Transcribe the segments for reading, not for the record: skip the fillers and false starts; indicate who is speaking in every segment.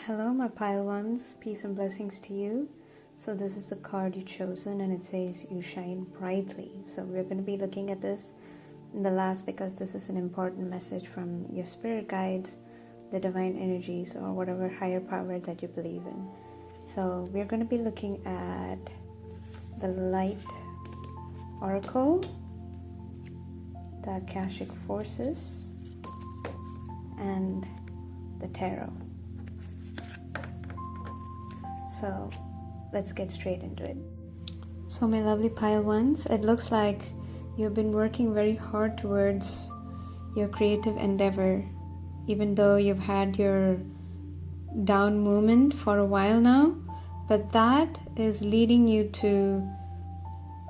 Speaker 1: Hello, my pile ones. Peace and blessings to you. So this is the card you've chosen, and it says you shine brightly. So we're going to be looking at this in the last because this is an important message from your spirit guides, the divine energies, or whatever higher power that you believe in. So we're going to be looking at the light oracle, the Akashic forces, and the tarot. So let's get straight into it. So my lovely pile ones, it looks like you've been working very hard towards your creative endeavor, even though you've had your down moment for a while now, but that is leading you to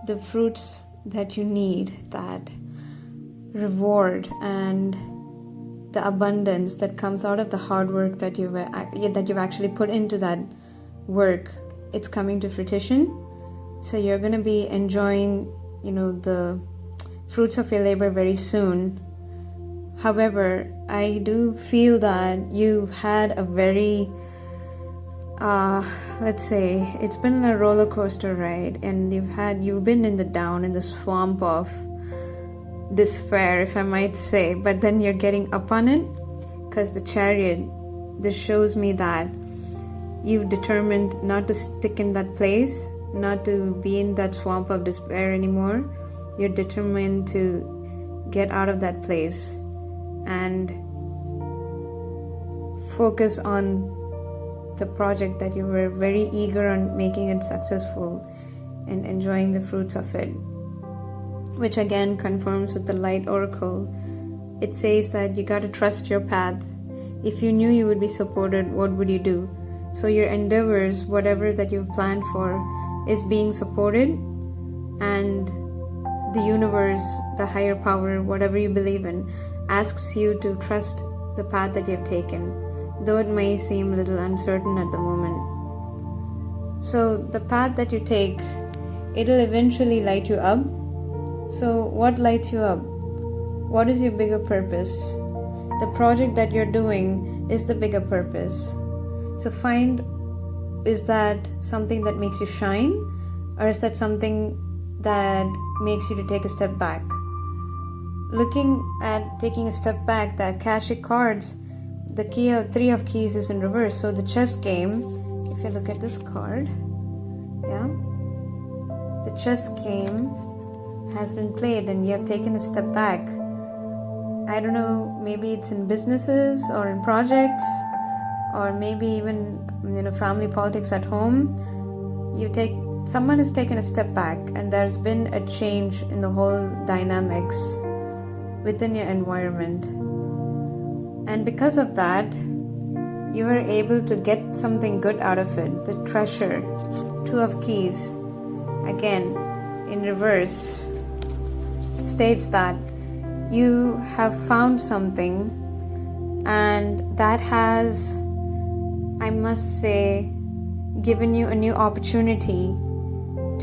Speaker 1: the fruits that you need, that reward and the abundance that comes out of the hard work that you've actually put into that work. It's coming to fruition. So you're going to be enjoying, the fruits of your labor very soon. However, I do feel that you had a very, let's say, it's been a roller coaster ride, and you've been in the swamp of despair, if I might say, but then you're getting up on it, because the Chariot, this shows me that you've determined not to stick in that place, not to be in that swamp of despair anymore. You're determined to get out of that place and focus on the project that you were very eager on making it successful and enjoying the fruits of it, which again confirms with the light oracle. It says that you got to trust your path. If you knew you would be supported, what would you do? So your endeavors, whatever that you've planned for, is being supported, and the universe, the higher power, whatever you believe in, asks you to trust the path that you've taken, though it may seem a little uncertain at the moment. So the path that you take, it'll eventually light you up. So what lights you up? What is your bigger purpose? The project that you're doing is the bigger purpose. So find, is that something that makes you shine, or is that something that makes you to take a step back? Looking at taking a step back, the Akashic cards, the key of 3 of keys is in reverse. So the chess game, if you look at this card, the chess game has been played and you have taken a step back. I don't know, maybe it's in businesses or in projects, or maybe even family politics at home. Someone has taken a step back, and there's been a change in the whole dynamics within your environment, and because of that you are able to get something good out of it. The treasure, 2 of keys, again in reverse, it states that you have found something, and that has, I must say, given you a new opportunity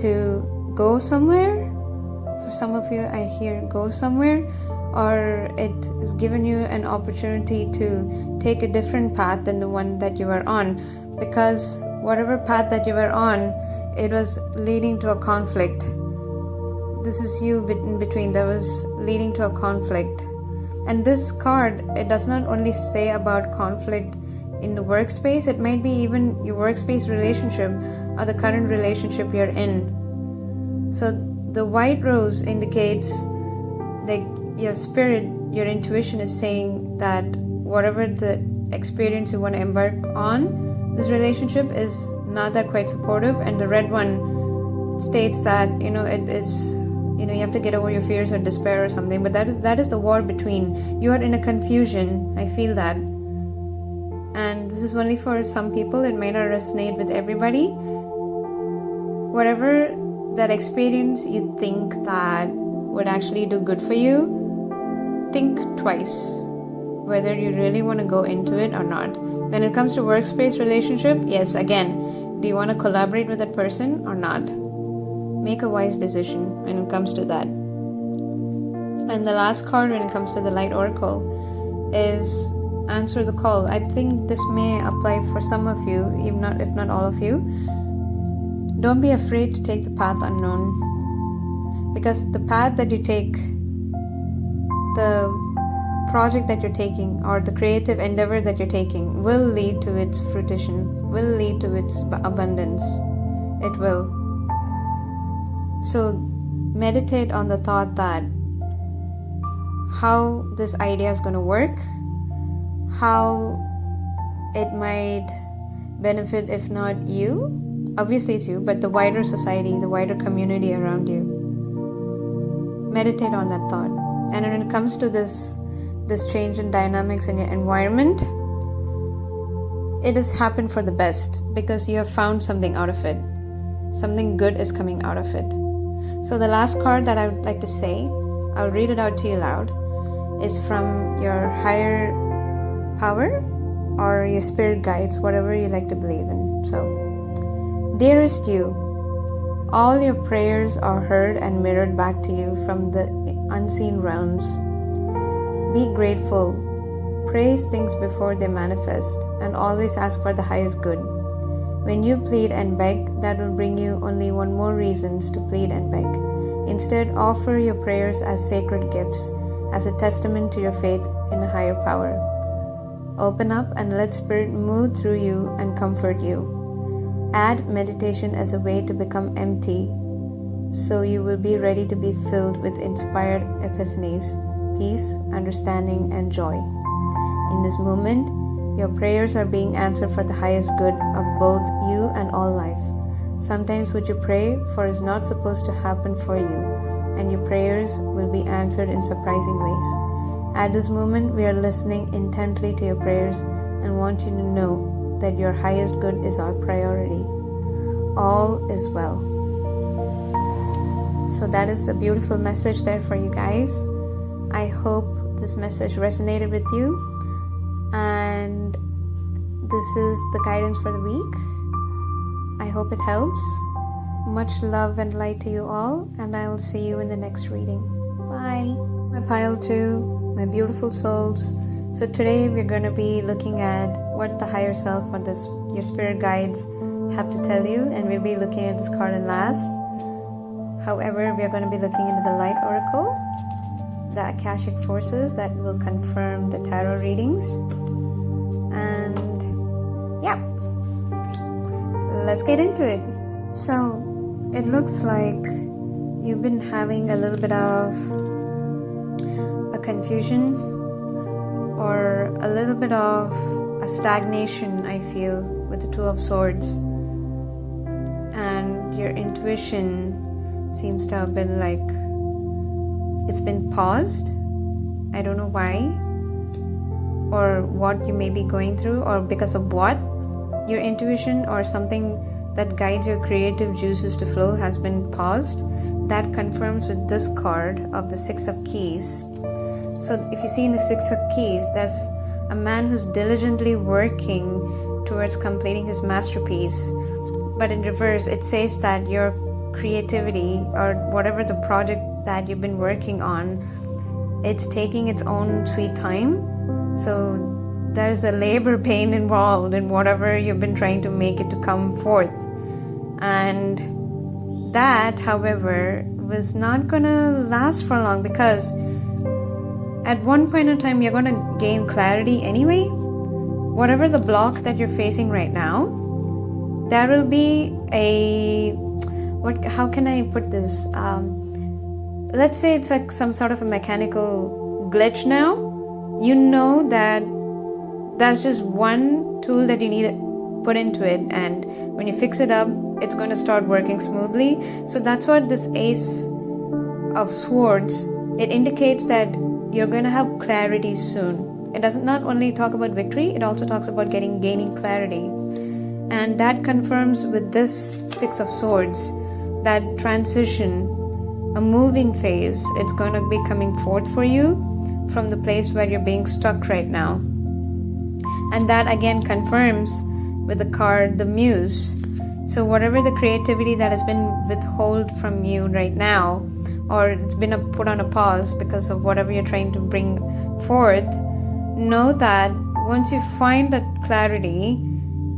Speaker 1: to go somewhere. For some of you, I hear go somewhere, or it has given you an opportunity to take a different path than the one that you were on, because whatever path that you were on, it was leading to a conflict. This is you in between, that was leading to a conflict. And this card, it does not only say about conflict in the workspace, it might be even your workspace relationship or the current relationship you're in. So the white rose indicates that your spirit, your intuition is saying that whatever the experience you want to embark on, this relationship is not that quite supportive. And the red one states that it is, you have to get over your fears or despair or something. But that is the war between. You are in a confusion. I feel that. And this is only for some people. It may not resonate with everybody. Whatever that experience you think that would actually do good for you, think twice whether you really want to go into it or not. When it comes to workspace relationship, yes, again, do you want to collaborate with that person or not? Make a wise decision when it comes to that. And the last card when it comes to the light oracle is answer the call. I think this may apply for some of you, if not all of you. Don't be afraid to take the path unknown, because the path that you take, the project that you're taking, or the creative endeavor that you're taking will lead to its fruition, will lead to its abundance. It will. So meditate on the thought that how this idea is going to work, how it might benefit, if not you, obviously it's you, but the wider society, the wider community around you. Meditate on that thought. And when it comes to this change in dynamics in your environment, it has happened for the best, because you have found something out of it. Something good is coming out of it. So the last card that I would like to say, I'll read it out to you loud, is from your higher power or your spirit guides, whatever you like to believe in. So, dearest you, all your prayers are heard and mirrored back to you from the unseen realms. Be grateful, praise things before they manifest, and always ask for the highest good. When you plead and beg, that will bring you only one more reasons to plead and beg. Instead, offer your prayers as sacred gifts, as a testament to your faith in a higher power. Open up and let Spirit move through you and comfort you. Add meditation as a way to become empty, so you will be ready to be filled with inspired epiphanies, peace, understanding, and joy. In this moment, your prayers are being answered for the highest good of both you and all life. Sometimes what you pray for is not supposed to happen for you, and your prayers will be answered in surprising ways. At this moment, we are listening intently to your prayers and want you to know that your highest good is our priority. All is well. So that is a beautiful message there for you guys. I hope this message resonated with you, and this is the guidance for the week. I hope it helps. Much love and light to you all, and I will see you in the next reading. Bye. My pile 2, my beautiful souls. So today we're going to be looking at what the higher self or your spirit guides have to tell you, and we'll be looking at this card in last. However, we are going to be looking into the Light Oracle, the Akashic forces that will confirm the tarot readings. And yeah, let's get into it. So it looks like you've been having a little bit of a confusion or a little bit of a stagnation, I feel, with the Two of Swords. And your intuition seems to have been like, it's been paused. I don't know why, or what you may be going through, or because of what. Your intuition or something that guides your creative juices to flow has been paused. That confirms with this card of the Six of Keys. So if you see in the Six of Keys, there's a man who's diligently working towards completing his masterpiece. But in reverse, it says that your creativity or whatever the project that you've been working on, it's taking its own sweet time. So there's a labor pain involved in whatever you've been trying to make it to come forth. And that, however, was not gonna last for long, because at one point in time you're gonna gain clarity anyway. Whatever the block that you're facing right now, there will be how can I put this? Let's say it's like some sort of a mechanical glitch now. You know that that's just one tool that you need to put into it, and when you fix it up, it's going to start working smoothly. So that's what this Ace of Swords, it indicates that you're going to have clarity soon. It doesn't not only talk about victory, it also talks about gaining clarity. And that confirms with this Six of Swords, that transition, a moving phase, it's going to be coming forth for you from the place where you're being stuck right now. And that again confirms with the card, the Muse. So whatever the creativity that has been withheld from you right now, or it's been put on a pause because of whatever you're trying to bring forth, know that once you find that clarity,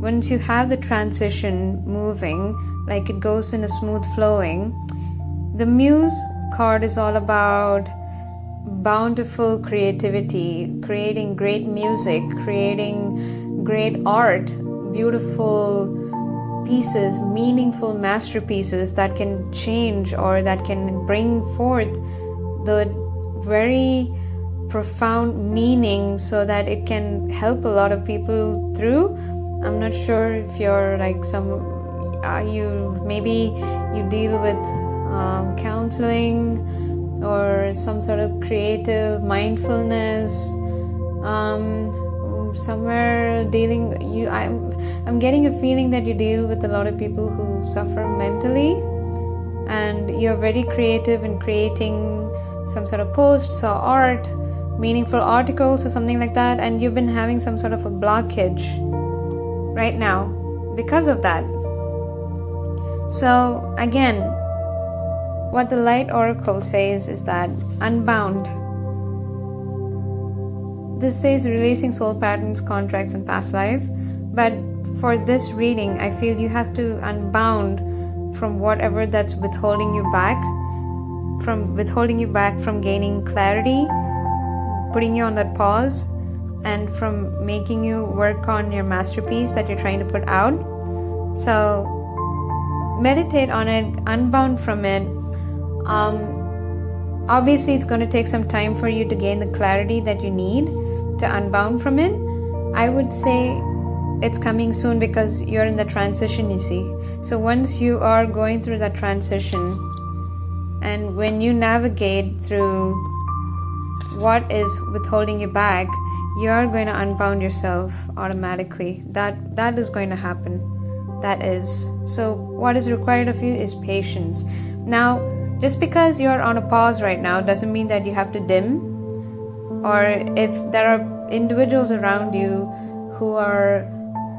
Speaker 1: once you have the transition moving, like it goes in a smooth flowing, the Muse card is all about bountiful creativity, creating great music, creating great art, beautiful pieces, meaningful masterpieces that can change or that can bring forth the very profound meaning so that it can help a lot of people through. I'm not sure if you're like maybe you deal with counseling or some sort of creative mindfulness, somewhere dealing. I'm getting a feeling that you deal with a lot of people who suffer mentally, and you're very creative in creating some sort of posts or art, meaningful articles or something like that, and you've been having some sort of a blockage right now because of that. So again, what the Light Oracle says is that unbound. This says releasing soul patterns, contracts, and past life. But for this reading, I feel you have to unbound from whatever that's withholding you back from gaining clarity, putting you on that pause, and from making you work on your masterpiece that you're trying to put out. So meditate on it, unbound from it. Obviously it's going to take some time for you to gain the clarity that you need to unbound from it. I would say it's coming soon because you're in the transition, you see. So once you are going through that transition, and when you navigate through what is withholding you back, you're going to unbound yourself automatically. That is going to happen. That is. So what is required of you is patience. Now, just because you're on a pause right now doesn't mean that you have to dim, or if there are individuals around you who are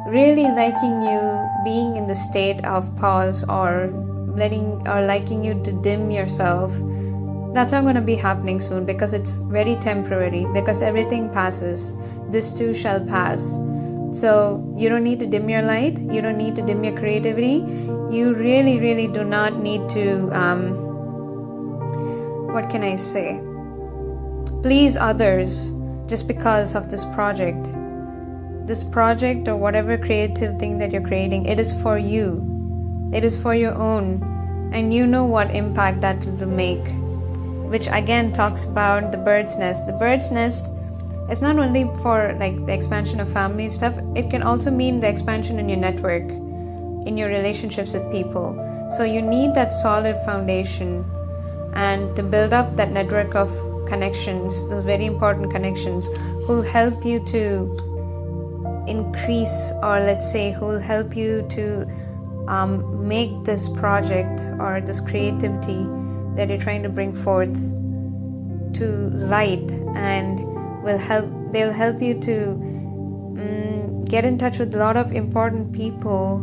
Speaker 1: really liking you being in the state of pause or liking you to dim yourself, that's not going to be happening soon, because it's very temporary, because everything passes. This too shall pass. So you don't need to dim your light, you don't need to dim your creativity, you really, really do not need to what can I say, please others just because of this project or whatever creative thing that you're creating. It is for you, it is for your own, and you know what impact that will make, which again talks about the bird's nest. The bird's nest is not only for like the expansion of family stuff, it can also mean the expansion in your network, in your relationships with people. So you need that solid foundation, and to build up that network of connections, those very important connections, who will help you to increase, or let's say who will help you to make this project or this creativity that you're trying to bring forth to light, and they'll help you to get in touch with a lot of important people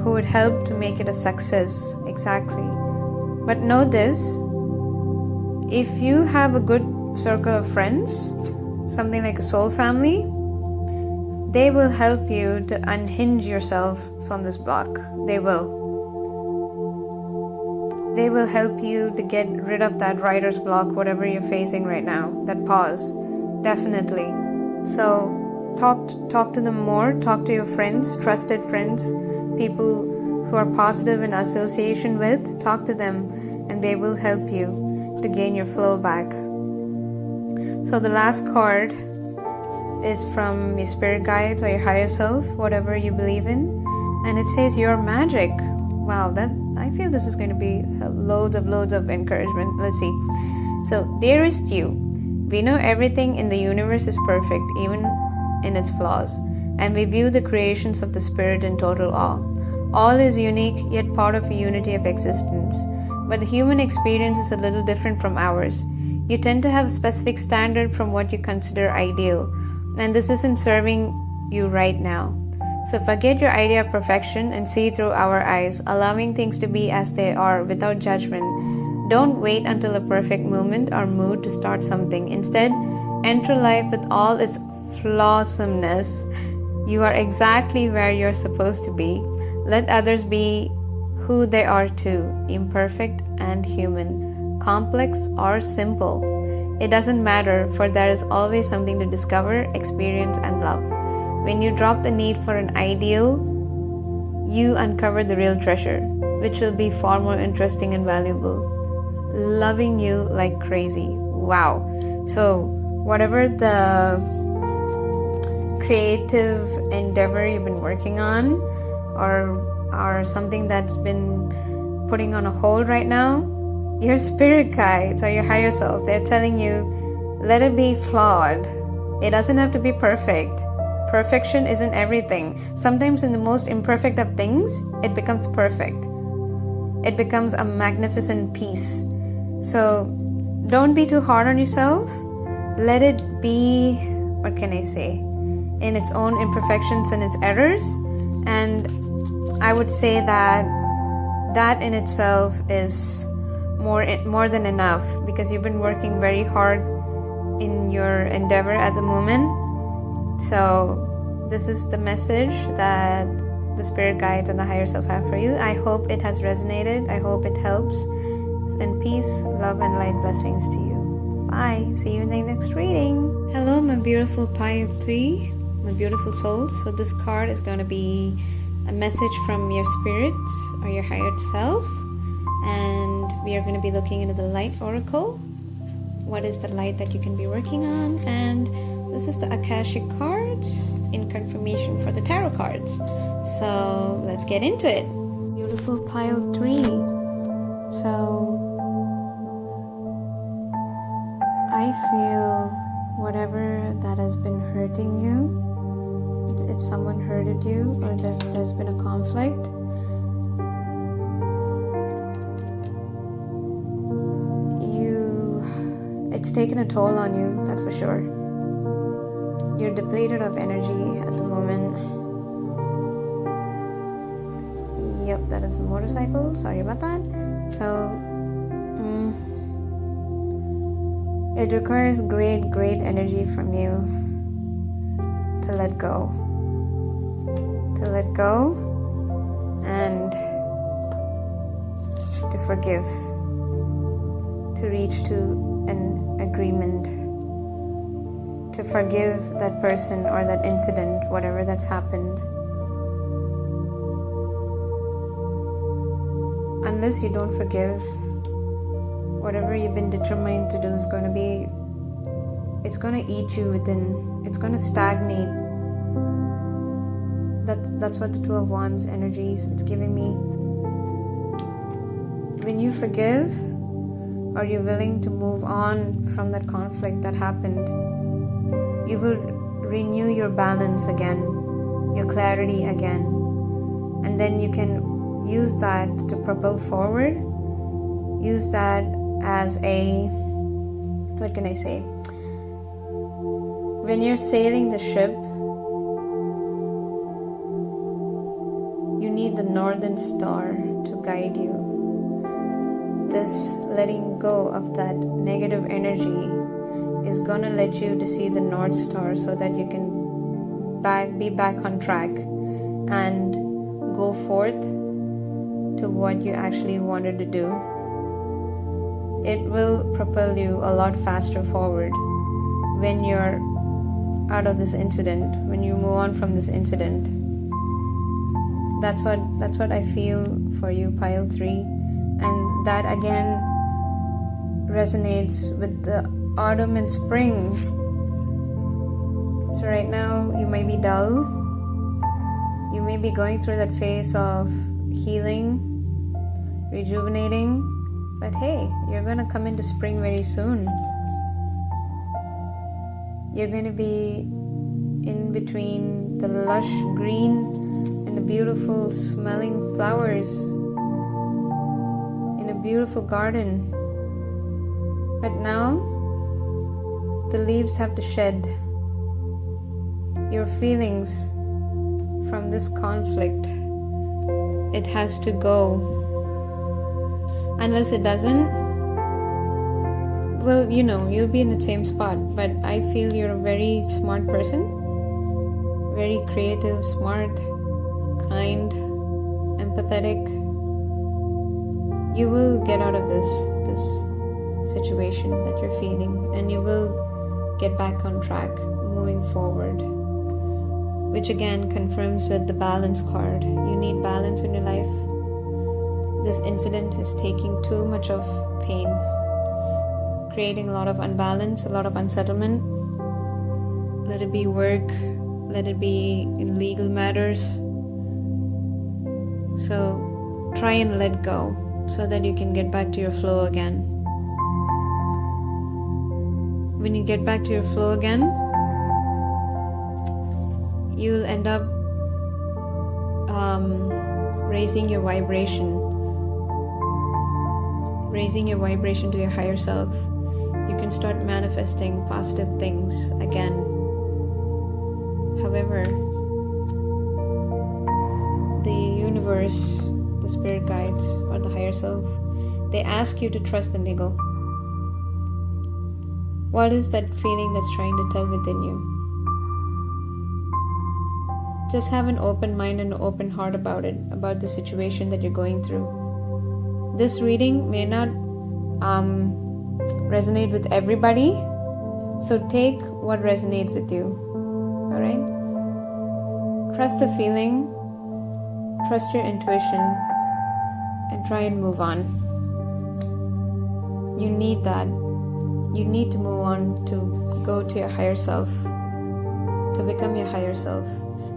Speaker 1: who would help to make it a success. Exactly. But know this, if you have a good circle of friends, something like a soul family, they will help you to unhinge yourself from this block. They will help you to get rid of that writer's block, whatever you're facing right now, that pause. Definitely. So talk to them more, talk to your friends, trusted friends, people who are positive in association with. Talk to them and they will help you to gain your flow back. So the last card is from your spirit guides or your higher self, whatever you believe in, and it says your magic. Wow, that I feel this is going to be loads of encouragement. Let's see. So, dearest you, we know everything in the universe is perfect, even in its flaws, and we view the creations of the spirit in total awe. All is unique, yet part of a unity of existence. But the human experience is a little different from ours. You tend to have a specific standard from what you consider ideal, and this isn't serving you right now. So forget your idea of perfection and see through our eyes, allowing things to be as they are without judgment. Don't wait until a perfect moment or mood to start something. Instead, enter life with all its flawosomeness. You are exactly where you're supposed to be. Let others be who they are too, imperfect and human, complex or simple. It doesn't matter, for there is always something to discover, experience, and love. When you drop the need for an ideal, you uncover the real treasure, which will be far more interesting and valuable. Loving you like crazy. Wow. So, whatever the creative endeavor you've been working on, or something that's been putting on a hold right now, your spirit guides or your higher self, they're telling you, let it be flawed. It doesn't have to be perfect. Perfection isn't everything. Sometimes in the most imperfect of things, it becomes perfect. It becomes a magnificent piece. So don't be too hard on yourself. Let it be, what can I say, in its own imperfections and its errors. And I would say that that in itself is more than enough, because you've been working very hard in your endeavor at the moment. So this is the message that the spirit guides and the higher self have for you. I hope it has resonated. I hope it helps. And peace, love, and light blessings to you. Bye. See you in the next reading. Hello, my beautiful pile 3, my beautiful souls. So this card is going to be a message from your spirits or your higher self. And we are going to be looking into the light oracle. What is the light that you can be working on? And this is the Akashic cards in confirmation for the tarot cards. So let's get into it. Beautiful pile 3. So I feel whatever that has been hurting you, if someone hurted you or there's been a conflict, it's taken a toll on you, that's for sure. You're depleted of energy at the moment. Yep, that is a motorcycle. Sorry about that. So, it requires great energy from you to let go. To let go and to forgive. To reach to an agreement, to forgive that person or that incident, whatever that's happened. Unless you don't forgive, whatever you've been determined to do is going to be, it's going to eat you within, it's going to stagnate. That's what the Two of Wands energies, it's giving me. When you forgive, or you're willing to move on from that conflict that happened, you will renew your balance again, your clarity again, and then you can use that to propel forward. Use that as a, what can I say, when you're sailing the ship, you need the northern star to guide you. This letting go of that negative energy is going to let you to see the North Star, so that you can be back on track and go forth to what you actually wanted to do. It will propel you a lot faster forward when you're out of this incident, when you move on from this incident. That's what I feel for you, pile 3. And that again resonates with the autumn and spring. So right now you may be dull. You may be going through that phase of healing, rejuvenating. But hey, you're going to come into spring very soon. You're going to be in between the lush green and the beautiful smelling flowers in a beautiful garden. But now the leaves have to shed. Your feelings from this conflict, it has to go. Unless it doesn't, well, you'll be in the same spot, but I feel you're a very smart person, very creative, smart, kind, empathetic. You will get out of this situation that you're feeling, and you will get back on track, moving forward, which again confirms with the balance card. You need balance in your life. This incident is taking too much of pain, creating a lot of unbalance, a lot of unsettlement. Let it be work, let it be in legal matters. So try and let go so that you can get back to your flow again. When you get back to your flow again, you'll end up raising your vibration to your higher self. You can start manifesting positive things again. However, the universe, the spirit guides, or the higher self, they ask you to trust the niggle. What is that feeling that's trying to tell within you? Just have an open mind and an open heart about it, about the situation that you're going through. This reading may not resonate with everybody, so take what resonates with you. Alright? Trust the feeling, trust your intuition, and try and move on. You need that. You need to move on to go to your higher self, to become your higher self,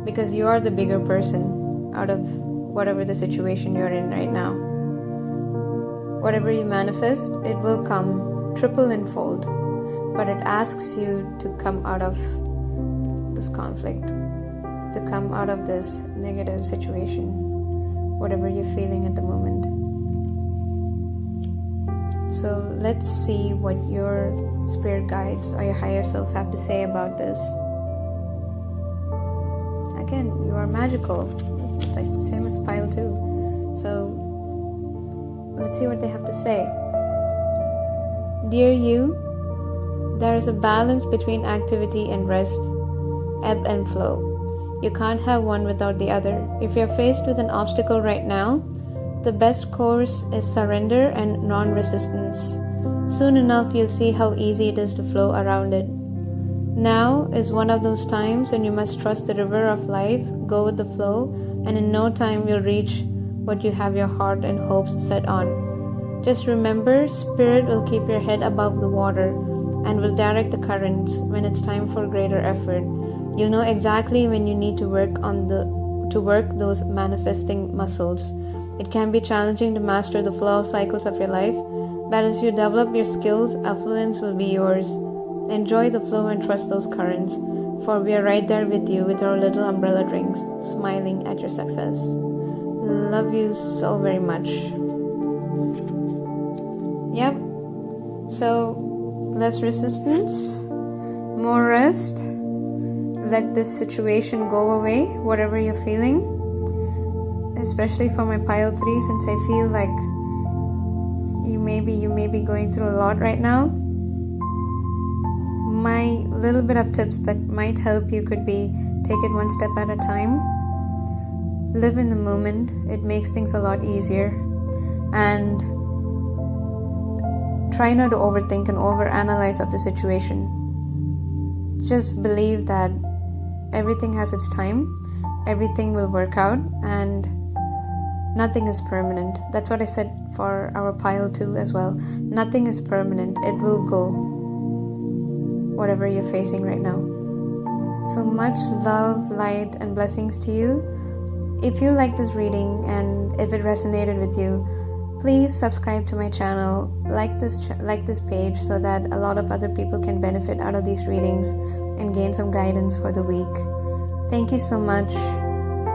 Speaker 1: because you are the bigger person out of whatever the situation you're in right now. Whatever you manifest, it will come triple and fold, but it asks you to come out of this conflict, to come out of this negative situation, whatever you're feeling at the moment. So let's see what your spirit guides or your higher self have to say about this. Again, you are magical. It's like the same as pile 2. So let's see what they have to say. Dear you, there is a balance between activity and rest, ebb and flow. You can't have one without the other. If you're faced with an obstacle right now, the best course is surrender and non-resistance. Soon enough, you'll see how easy it is to flow around it. Now is one of those times when you must trust the river of life, go with the flow, and in no time you'll reach what you have your heart and hopes set on. Just remember, Spirit will keep your head above the water and will direct the currents when it's time for greater effort. You'll know exactly when you need to work those manifesting muscles. It can be challenging to master the flow cycles of your life, but as you develop your skills, affluence will be yours. Enjoy the flow and trust those currents, for we are right there with you with our little umbrella drinks, smiling at your success. Love you so very much. Yep. So, less resistance, more rest. Let this situation go away, whatever you're feeling. Especially for my pile 3, since I feel like you may be going through a lot right now. My little bit of tips that might help you could be: take it one step at a time, live in the moment. It makes things a lot easier, and try not to overthink and overanalyze of the situation. Just believe that everything has its time, everything will work out, and nothing is permanent. That's what I said for our pile 2 as well. Nothing is permanent. It will go, whatever you're facing right now. So much love, light, and blessings to you. If you like this reading and if it resonated with you, please subscribe to my channel, like this page, so that a lot of other people can benefit out of these readings and gain some guidance for the week. Thank you so much,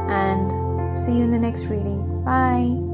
Speaker 1: and see you in the next reading. Bye.